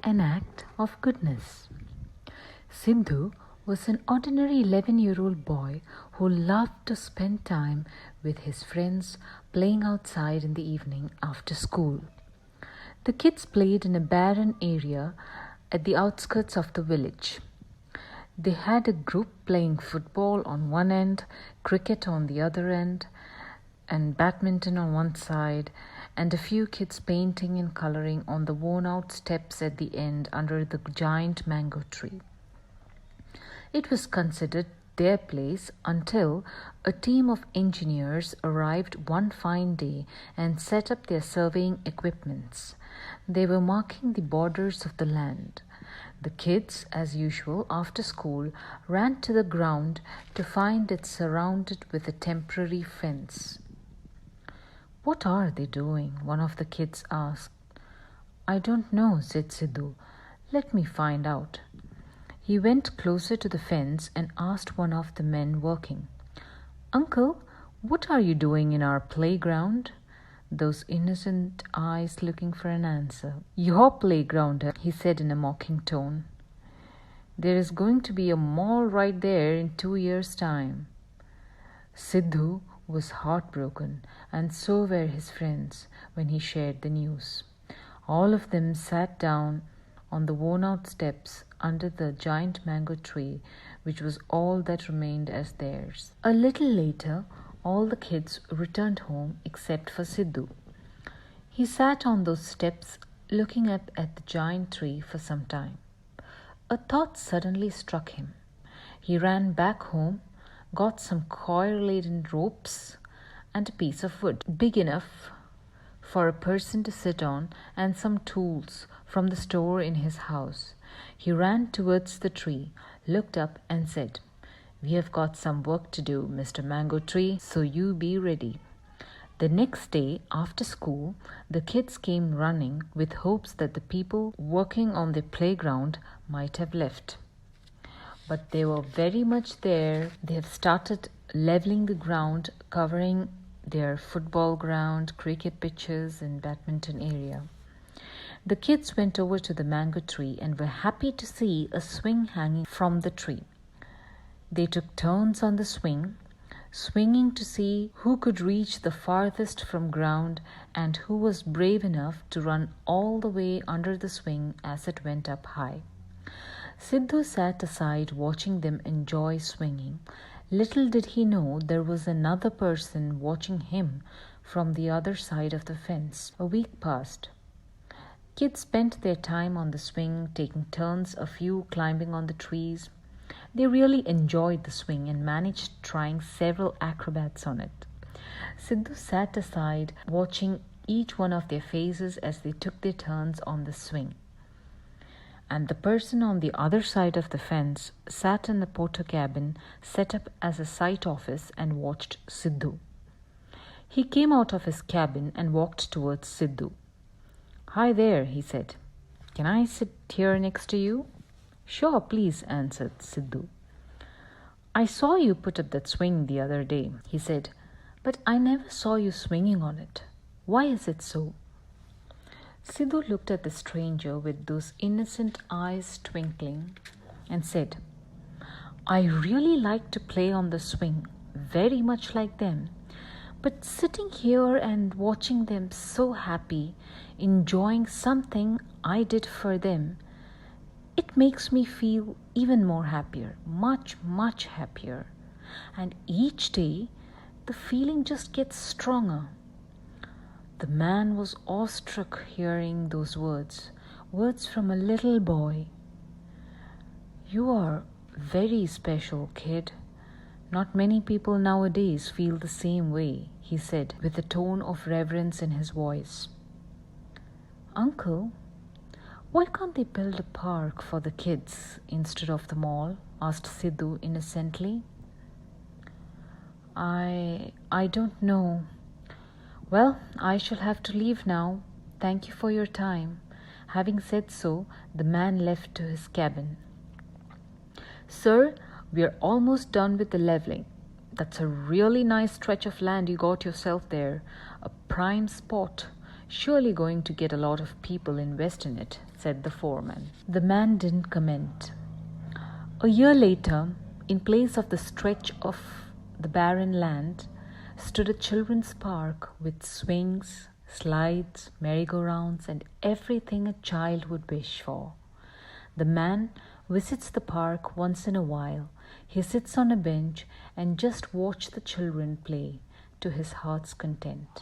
An Act of Goodness. Sidhu was an ordinary 11-year-old boy who loved to spend time with his friends playing outside in the evening after school. The kids played in a barren area at the outskirts of the village. They had a group playing football on one end, cricket on the other end, and badminton on one side, and a few kids painting and coloring on the worn-out steps at the end under the giant mango tree. It was considered their place until a team of engineers arrived one fine day and set up their surveying equipments. They were marking the borders of the land. The kids, as usual, after school, ran to the ground to find it surrounded with a temporary fence. "What are they doing?" one of the kids asked. "I don't know," said Sidhu. "Let me find out." He went closer to the fence and asked one of the men working, "Uncle, what are you doing in our playground?" Those innocent eyes looking for an answer. "Your playground," he said in a mocking tone. "There is going to be a mall right there in 2 years' time." Sidhu was heartbroken, and so were his friends when he shared the news. All of them sat down on the worn-out steps under the giant mango tree, which was all that remained as theirs. A little later, all the kids returned home except for Sidhu. He sat on those steps looking up at the giant tree for some time. A thought suddenly struck him. He ran back home, got some coir-laden ropes and a piece of wood big enough for a person to sit on and some tools from the store in his house. He ran towards the tree, looked up and said, "We have got some work to do, Mr. Mango Tree, so you be ready." The next day after school, the kids came running with hopes that the people working on the playground might have left. But they were very much there. They have started leveling the ground, covering their football ground, cricket pitches, and badminton area. The kids went over to the mango tree and were happy to see a swing hanging from the tree. They took turns on the swing, swinging to see who could reach the farthest from ground and who was brave enough to run all the way under the swing as it went up high. Sidhu sat aside watching them enjoy swinging. Little did he know there was another person watching him from the other side of the fence. A week passed. Kids spent their time on the swing, taking turns, a few climbing on the trees. They really enjoyed the swing and managed trying several acrobats on it. Sidhu sat aside watching each one of their faces as they took their turns on the swing. And the person on the other side of the fence sat in the porter cabin set up as a site office and watched Sidhu. He came out of his cabin and walked towards Sidhu. "Hi there," he said. "Can I sit here next to you?" "Sure, please," answered Sidhu. "I saw you put up that swing the other day," he said, "but I never saw you swinging on it. Why is it so?" Sidhu looked at the stranger with those innocent eyes twinkling and said, "I really like to play on the swing, very much like them. But sitting here and watching them so happy, enjoying something I did for them, it makes me feel even more happier, much, much happier. And each day, the feeling just gets stronger." The man was awestruck hearing those words from a little boy. "You are very special, kid. Not many people nowadays feel the same way," he said with a tone of reverence in his voice. "Uncle, why can't they build a park for the kids instead of the mall?" asked Sidhu innocently. I don't know. Well, I shall have to leave now. Thank you for your time." Having said so, the man left to his cabin. "Sir, we are almost done with the leveling. That's a really nice stretch of land you got yourself there. A prime spot. Surely going to get a lot of people invest in it, said the foreman. The man didn't comment. A year later, in place of the stretch of the barren land, stood a children's park with swings, slides, merry-go-rounds, and everything a child would wish for. The man visits the park once in a while. He sits on a bench and just watches the children play to his heart's content.